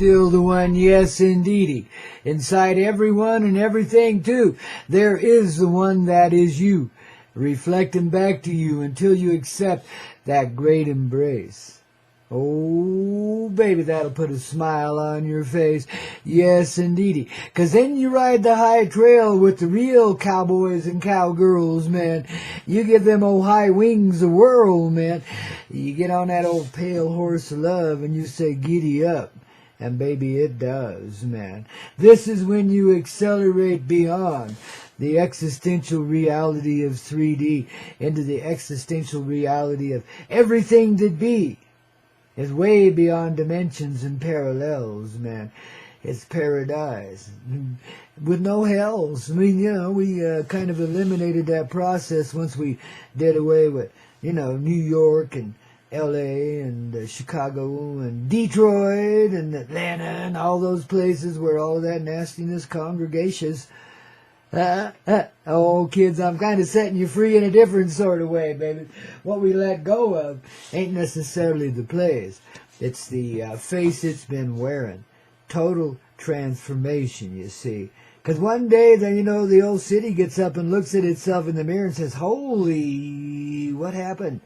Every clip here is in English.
still the one, yes indeedy. Inside everyone and everything too, there is the one that is you, reflecting back to you until you accept that great embrace. Oh, baby, that'll put a smile on your face. Yes, indeedy. 'Cause then you ride the high trail with the real cowboys and cowgirls, man. You give them old high wings a whirl, man. You get on that old pale horse of love and you say, giddy up. And baby, it does, man. This is when you accelerate beyond the existential reality of 3D into the existential reality of everything that be. It's way beyond dimensions and parallels, man. It's paradise with no hells. I mean, we kind of eliminated that process once we did away with, New York and L.A. and Chicago and Detroit and Atlanta and all those places where all of that nastiness congregations. Oh, kids, I'm kind of setting you free in a different sort of way, baby. What we let go of ain't necessarily the place. It's the face it's been wearing. Total transformation, you see. Because one day, the old city gets up and looks at itself in the mirror and says, holy, what happened?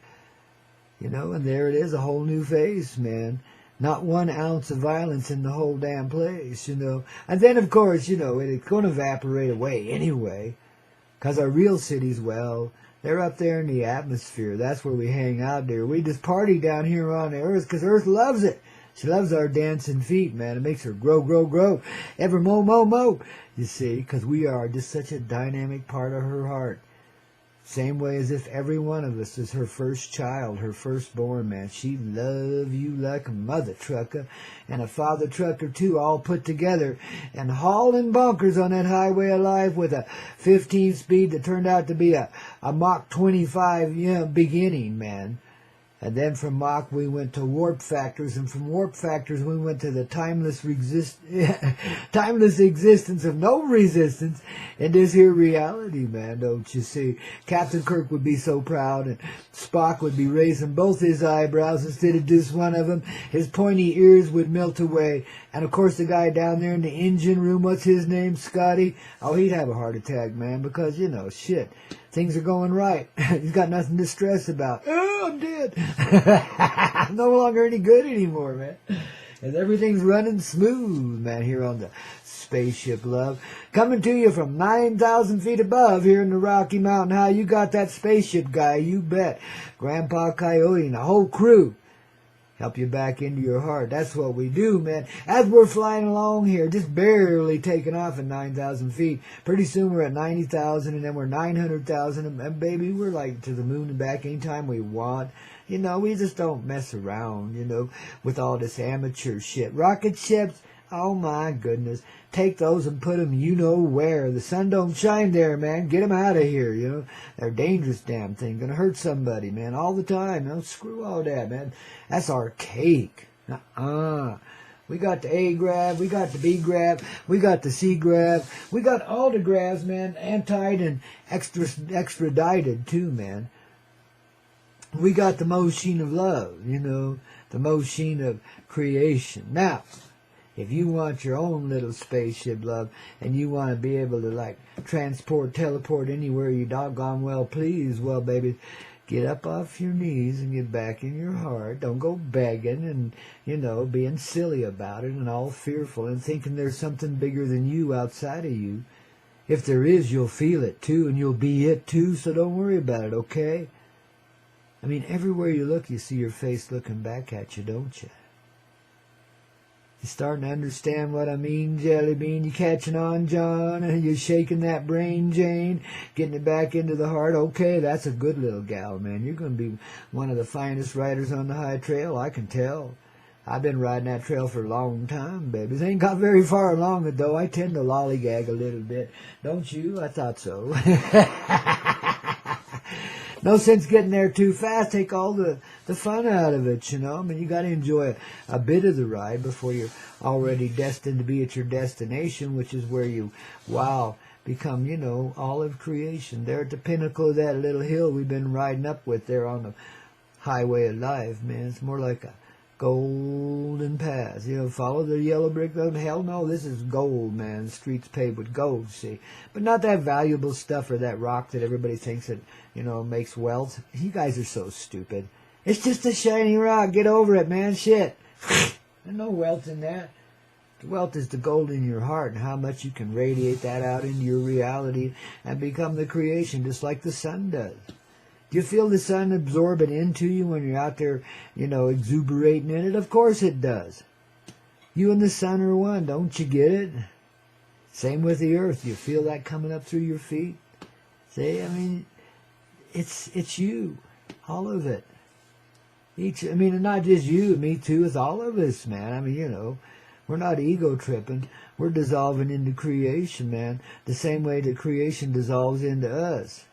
And there it is, a whole new face, man. Not 1 ounce of violence in the whole damn place, And then, of course, it's going to evaporate away anyway. Because our real cities, well, they're up there in the atmosphere. That's where we hang out there. We just party down here on the earth because Earth loves it. She loves our dancing feet, man. It makes her grow, grow, grow. Ever more, more, more. You see, because we are just such a dynamic part of her heart. Same way as if every one of us is her first child, her firstborn, man. She love you like a mother trucker and a father trucker too, all put together and hauling bonkers on that highway of life with a 15 speed that turned out to be a Mach 25 beginning, man. And then from Mach we went to warp factors, and from warp factors we went to the timeless existence of no resistance in this here reality, man, don't you see? Captain Kirk would be so proud, and Spock would be raising both his eyebrows instead of just one of them. His pointy ears would melt away. And of course the guy down there in the engine room, what's his name, Scotty? Oh, he'd have a heart attack, man, because, shit. Things are going right. He's got nothing to stress about. Oh, I'm dead. I'm no longer any good anymore, man. And everything's running smooth, man, here on the Spaceship Love. Coming to you from 9,000 feet above here in the Rocky Mountain High. You got that spaceship guy, you bet. Grandpa Coyote and the whole crew. Help you back into your heart. That's what we do, man. As we're flying along here, just barely taking off at 9,000 feet. Pretty soon we're at 90,000, and then we're 900,000. And baby, we're like to the moon and back anytime we want. We just don't mess around, with all this amateur shit. Rocket ships, oh my goodness. Take those and put them where. The sun don't shine there, man. Get them out of here, They're dangerous damn thing. Gonna hurt somebody, man, all the time. Screw all that, man. That's archaic. We got the A grab, we got the B grab, we got the C grab, we got all the grabs, man, antied and extradited too, man. We got the machine of love, the machine of creation. Now, if you want your own little spaceship, love, and you want to be able to, teleport anywhere you doggone well please, well, baby, get up off your knees and get back in your heart. Don't go begging and, being silly about it and all fearful and thinking there's something bigger than you outside of you. If there is, you'll feel it too, and you'll be it too, so don't worry about it, okay? I mean, everywhere you look, you see your face looking back at you, don't you? You starting to understand what I mean, Jelly Bean? You catching on, John? You shaking that brain, Jane? Getting it back into the heart? Okay, that's a good little gal, man. You're going to be one of the finest riders on the high trail, I can tell. I've been riding that trail for a long time, babies. Ain't got very far along it, though. I tend to lollygag a little bit. Don't you? I thought so. No sense getting there too fast. Take all the fun out of it, I mean, you got to enjoy a bit of the ride before you're already destined to be at your destination, which is where you, become, all of creation. There at the pinnacle of that little hill we've been riding up with there on the highway of life, man. It's more like a golden paths. You know, follow the yellow brick road. Hell no, this is gold, man. Streets paved with gold, see. But not that valuable stuff or that rock that everybody thinks that, you know, makes wealth. You guys are so stupid. It's just a shiny rock. Get over it, man. Shit. There's no wealth in that. The wealth is the gold in your heart and how much you can radiate that out into your reality and become the creation just like the sun does. Do you feel the sun absorb it into you when you're out there, you know, exuberating in it? Of course it does. You and the sun are one. Don't you get it? Same with the earth. You feel that coming up through your feet? See, I mean, it's you. All of it. I mean, not just you, me too. It's all of us, man. I mean, you know, we're not ego tripping. We're dissolving into creation, man. The same way that creation dissolves into us.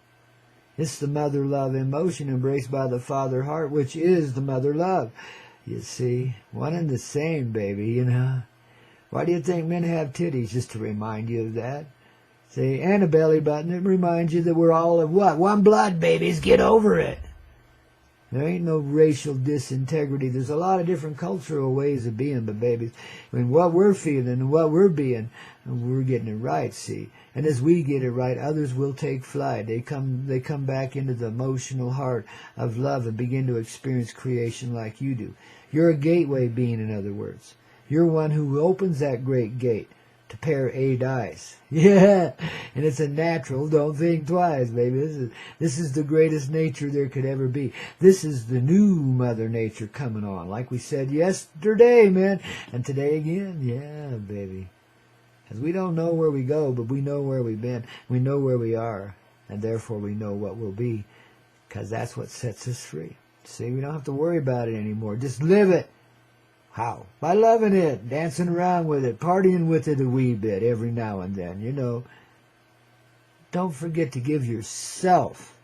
It's the mother love emotion embraced by the father heart, which is the mother love. You see, one and the same, baby, you know. Why do you think men have titties? Just to remind you of that. See, and a belly button. It reminds you that we're all of what? One blood, babies. Get over it. There ain't no racial disintegrity. There's a lot of different cultural ways of being, but babies, I mean, what we're feeling and what we're being, we're getting it right, see. And as we get it right, others will take flight. They come back into the emotional heart of love and begin to experience creation like you do. You're a gateway being, in other words. You're one who opens that great gate to paradise. Yeah, and it's a natural. Don't think twice, baby. This is the greatest nature there could ever be. This is the new Mother Nature coming on, like we said yesterday, man, and today again. Yeah, baby. Because we don't know where we go, but we know where we've been. We know where we are, and therefore we know what we'll be, because that's what sets us free. See, we don't have to worry about it anymore. Just live it. How? By loving it, dancing around with it, partying with it a wee bit every now and then, you know. Don't forget to give yourself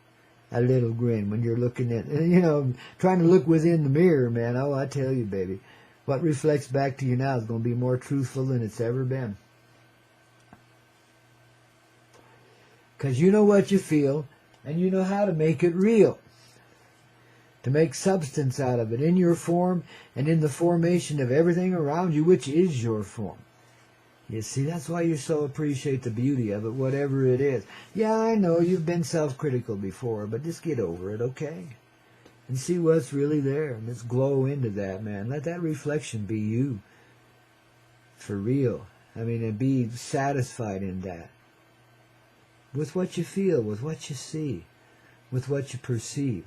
a little grin when you're looking at, you know, trying to look within the mirror, man. Oh, I tell you, baby, what reflects back to you now is going to be more truthful than it's ever been. Because you know what you feel, and you know how to make it real. To make substance out of it in your form and in the formation of everything around you, which is your form. You see, that's why you so appreciate the beauty of it, whatever it is. Yeah, I know you've been self-critical before, but just get over it, okay? And see what's really there. And let's glow into that, man. Let that reflection be you. For real. I mean, and be satisfied in that. With what you feel, with what you see, with what you perceive.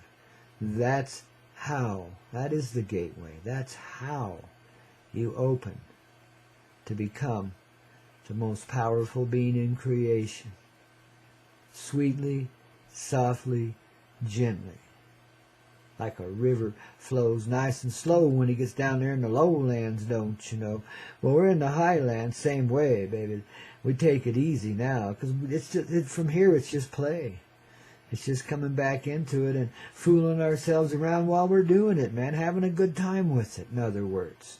That's how, that is the gateway. That's how you open to become the most powerful being in creation. Sweetly, softly, gently. Like a river flows nice and slow when he gets down there in the lowlands, don't you know? Well, we're in the highlands, same way, baby. We take it easy now, because it's just, from here it's just play. It's just coming back into it and fooling ourselves around while we're doing it, man. Having a good time with it, in other words.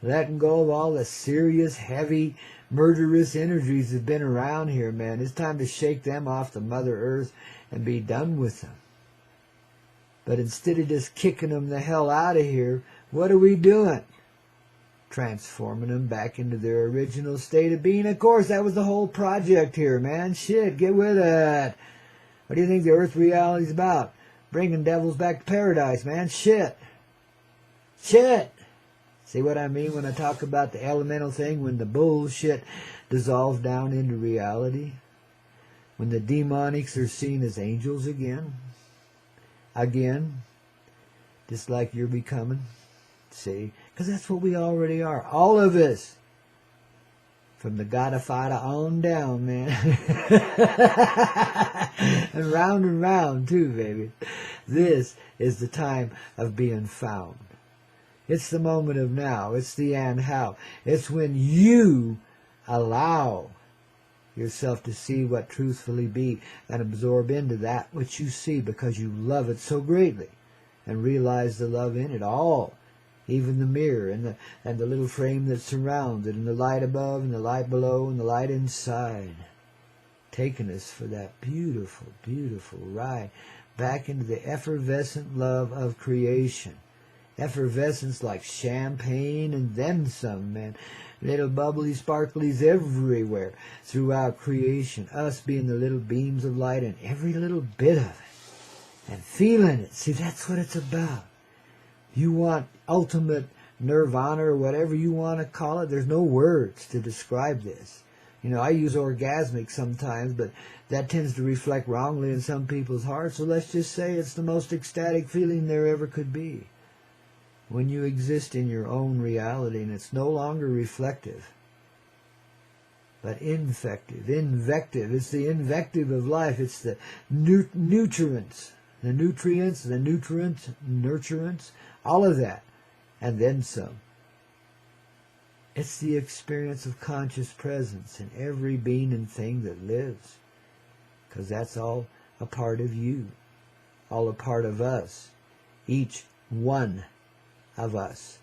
Letting go of all the serious, heavy, murderous energies that have been around here, man. It's time to shake them off the Mother Earth and be done with them. But instead of just kicking them the hell out of here, what are we doing? Transforming them back into their original state of being. Of course, that was the whole project here, man. Shit, get with it. What do you think the earth reality is about? Bringing devils back to paradise, man. Shit. Shit. See what I mean when I talk about the elemental thing? When the bullshit dissolves down into reality? When the demonics are seen as angels again? Again. Just like you're becoming. See? Because that's what we already are. All of us. From the Godfather on down, man. And round, too, baby. This is the time of being found. It's the moment of now. It's the and how. It's when you allow yourself to see what truthfully be and absorb into that which you see because you love it so greatly and realize the love in it all. Even the mirror and the little frame that surrounds it, and the light above and the light below and the light inside, taking us for that beautiful, beautiful ride back into the effervescent love of creation. Effervescence like champagne and then some, man. Little bubbly sparklies everywhere throughout creation. Us being the little beams of light and every little bit of it. And feeling it. See, that's what it's about. You want ultimate nirvana or whatever you want to call it. There's no words to describe this. You know, I use orgasmic sometimes, but that tends to reflect wrongly in some people's hearts. So let's just say it's the most ecstatic feeling there ever could be. When you exist in your own reality and it's no longer reflective, but invective. It's the invective of life. It's the nutrients, nurturants, all of that, and then some. It's the experience of conscious presence in every being and thing that lives, because that's all a part of you, all a part of us, each one of us.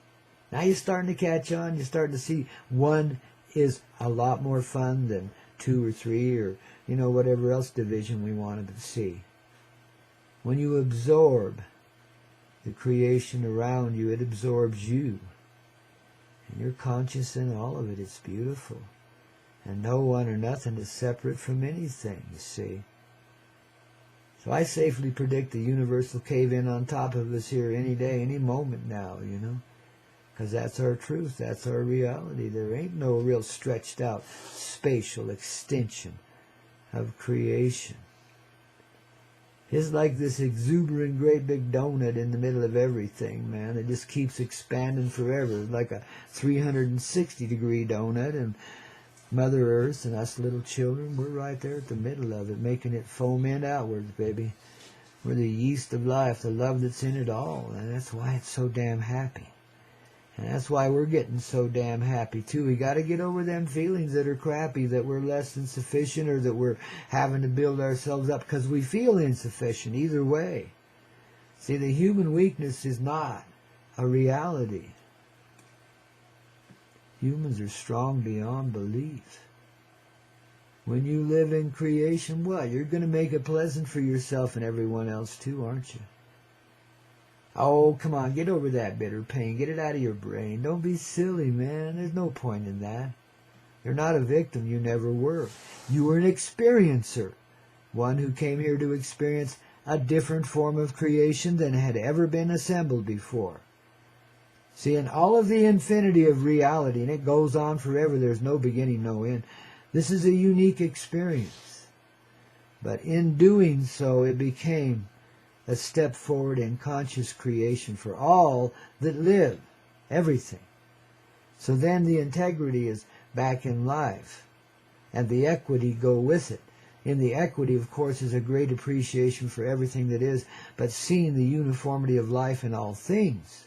Now you're starting to catch on. You're starting to see one is a lot more fun than 2 or 3 or, you know, whatever else division we wanted to see. When you absorb the creation around you, it absorbs you. And you're conscious in all of it. It's beautiful. And no one or nothing is separate from anything, you see. So I safely predict the universe will cave in on top of us here any day, any moment now, you know. Because that's our truth. That's our reality. There ain't no real stretched out spatial extension of creation. It's like this exuberant great big donut in the middle of everything, man. It just keeps expanding forever. Like a 360-degree donut, and Mother Earth and us little children, we're right there at the middle of it, making it foment outwards, baby. We're the yeast of life, the love that's in it all, and that's why it's so damn happy. And that's why we're getting so damn happy, too. We got to get over them feelings that are crappy, that we're less than sufficient, or that we're having to build ourselves up because we feel insufficient, either way. See, the human weakness is not a reality. Humans are strong beyond belief. When you live in creation, what? You're going to make it pleasant for yourself and everyone else too, aren't you? Oh, come on, get over that bitter pain. Get it out of your brain. Don't be silly, man. There's no point in that. You're not a victim. You never were. You were an experiencer. One who came here to experience a different form of creation than had ever been assembled before. See, in all of the infinity of reality, and it goes on forever, there's no beginning, no end, this is a unique experience. But in doing so, it became a step forward in conscious creation for all that live, everything. So then the integrity is back in life, and the equity go with it. In the equity, of course, is a great appreciation for everything that is, but seeing the uniformity of life in all things,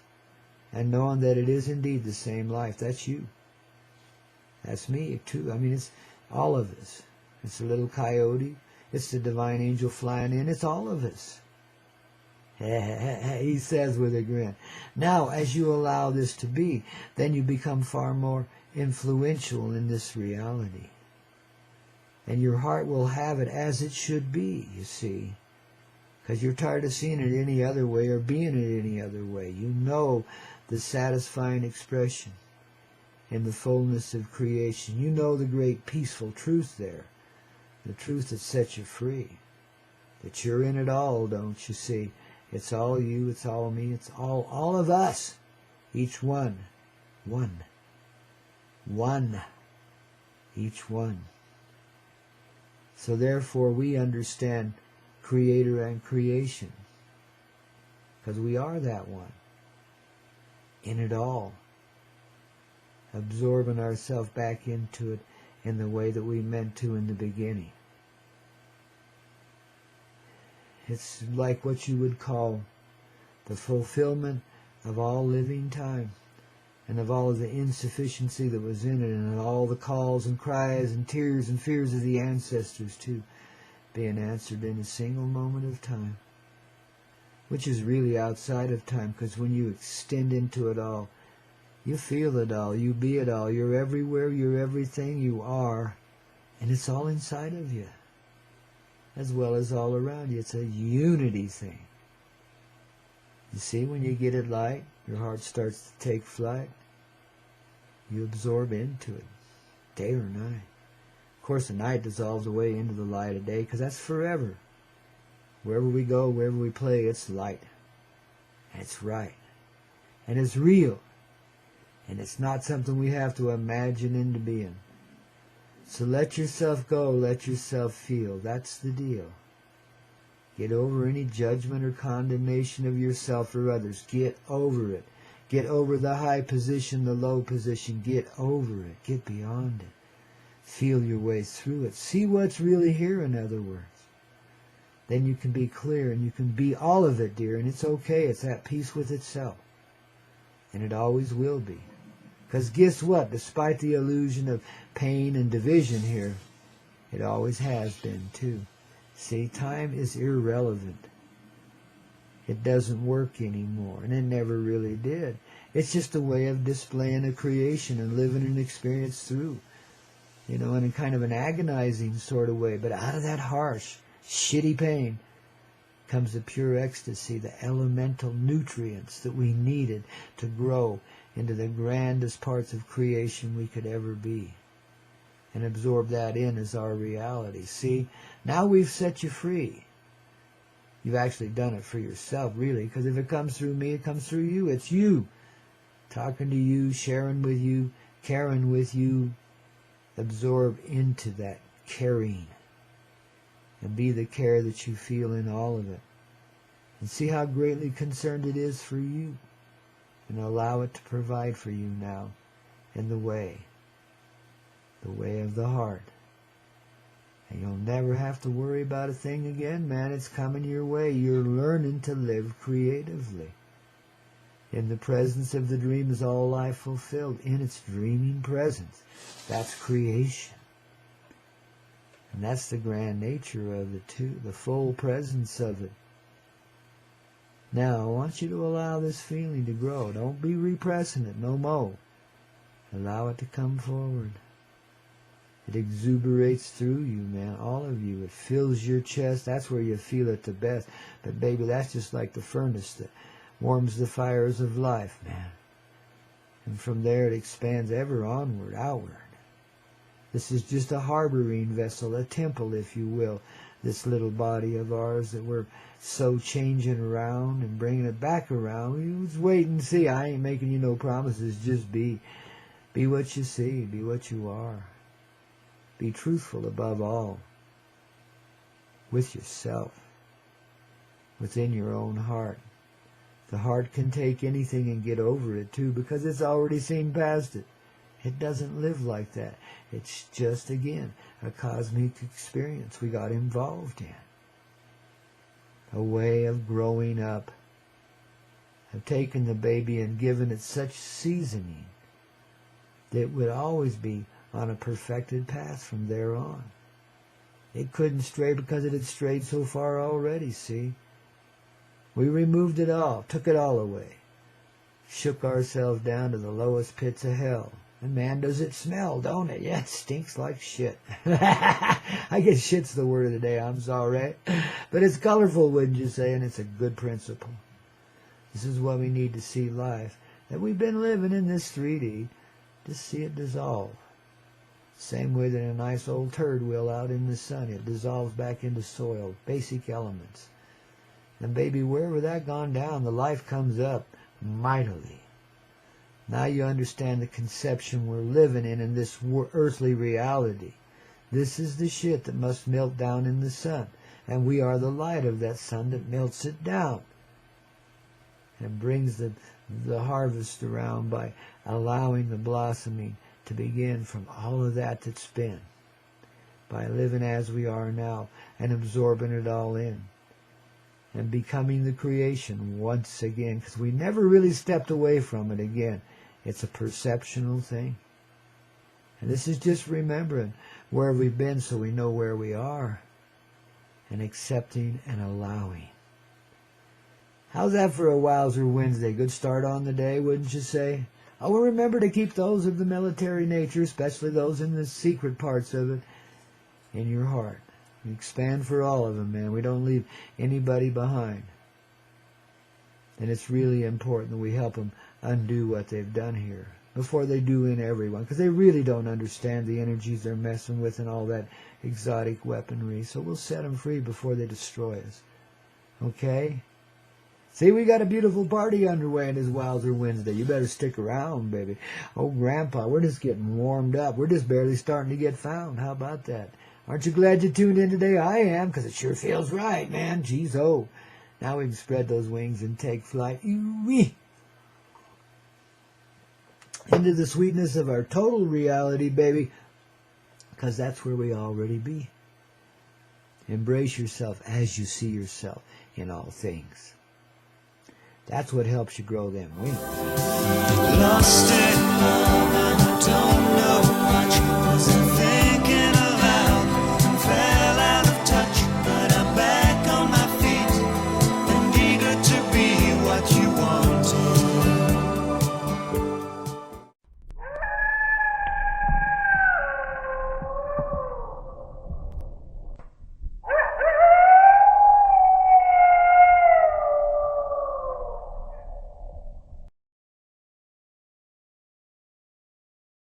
and knowing that it is indeed the same life. That's you. That's me, too. I mean, it's all of us. It's the little coyote. It's the divine angel flying in. It's all of us. He says with a grin. Now, as you allow this to be, then you become far more influential in this reality. And your heart will have it as it should be, you see. Because you're tired of seeing it any other way or being it any other way. You know the satisfying expression in the fullness of creation. You know the great peaceful truth there. The truth that sets you free. That you're in it all, don't you see? It's all you, it's all me, it's all of us. Each one. One. Each one. So therefore we understand Creator and creation. Because we are that one. In it all. Absorbing ourselves back into it in the way that we meant to in the beginning. It's like what you would call the fulfillment of all living time, and of all of the insufficiency that was in it, and all the calls and cries and tears and fears of the ancestors too, being answered in a single moment of time, which is really outside of time, because when you extend into it all, you feel it all, you be it all, you're everywhere, you're everything, you are, and it's all inside of you, as well as all around you. It's a unity thing. You see, when you get it Your heart starts to take flight. You absorb into it, day or night. Of course, the night dissolves away into the light of day, because that's forever. Wherever we go, wherever we play, it's light. And it's right. And it's real. And it's not something we have to imagine into being. So let yourself go, let yourself feel. That's the deal. Get over any judgment or condemnation of yourself or others. Get over it. Get over the high position, the low position. Get over it. Get beyond it. Feel your way through it. See what's really here, in other words. Then you can be clear and you can be all of it, dear. And it's okay. It's at peace with itself. And it always will be. Because guess what? Despite the illusion of pain and division here, it always has been too. See, time is irrelevant. It doesn't work anymore, and it never really did. It's just a way of displaying a creation and living an experience through, in a kind of an agonizing sort of way. But out of that harsh, shitty pain comes the pure ecstasy, the elemental nutrients that we needed to grow into the grandest parts of creation we could ever be. And absorb that in as our reality. See, now we've set you free. You've actually done it for yourself, really, because if it comes through me, it comes through you. It's you. Talking to you, sharing with you, caring with you. Absorb into that caring. And be the care that you feel in all of it. And see how greatly concerned it is for you. And allow it to provide for you now in the way of the heart. And you'll never have to worry about a thing again, man. It's coming your way. You're learning to live creatively. In the presence of the dream is all life fulfilled. In its dreaming presence. That's creation. And that's the grand nature of it too. The full presence of it. Now, I want you to allow this feeling to grow. Don't be repressing it no more. Allow it to come forward. It exuberates through you, man, all of you. It fills your chest. That's where you feel it the best. But, baby, that's just like the furnace that warms the fires of life, man. And from there it expands ever onward, outward. This is just a harboring vessel, a temple, if you will, this little body of ours that we're so changing around and bringing it back around. You just wait and see. I ain't making you no promises. Just be. Be what you see. Be what you are. Be truthful above all. With yourself. Within your own heart. The heart can take anything and get over it too, because it's already seen past it. It doesn't live like that. It's just, again, a cosmic experience we got involved in. A way of growing up. Of taking the baby and giving it such seasoning that it would always be on a perfected path from there on. It couldn't stray because it had strayed so far already, see? We removed it all, took it all away. Shook ourselves down to the lowest pits of hell. And man, does it smell, don't it? Yeah, it stinks like shit. I guess shit's the word of the day, I'm sorry. But it's colorful, wouldn't you say? And it's a good principle. This is what we need to see life. That we've been living in this 3D. Just see it dissolve. Same way that a nice old turd will out in the sun. It dissolves back into soil, basic elements. And baby, wherever that gone down, the life comes up mightily. Now you understand the conception we're living in this earthly reality. This is the shit that must melt down in the sun. And we are the light of that sun that melts it down. And brings the harvest around by allowing the blossoming to begin from all of that that's been. By living as we are now and absorbing it all in. And becoming the creation once again. Because we never really stepped away from it again. It's a perceptional thing. And this is just remembering where we've been so we know where we are. And accepting and allowing. How's that for a Wowzer Wednesday? Good start on the day, wouldn't you say? Oh, well, remember to keep those of the military nature, especially those in the secret parts of it, in your heart. We expand for all of them, man. We don't leave anybody behind. And it's really important that we help them undo what they've done here before they do in everyone, because they really don't understand the energies they're messing with and all that exotic weaponry. So we'll set them free before they destroy us. Okay? See, we got a beautiful party underway in this Wowzer Wednesday. You better stick around, baby. Oh, Grandpa, we're just getting warmed up. We're just barely starting to get found. How about that? Aren't you glad you tuned in today? I am, because it sure feels right, man. Jeez, oh. Now we can spread those wings and take flight. Ee-wee. Into the sweetness of our total reality, baby, because that's where we already be. Embrace yourself as you see yourself in all things. That's what helps you grow them wings. Lost in love and I don't know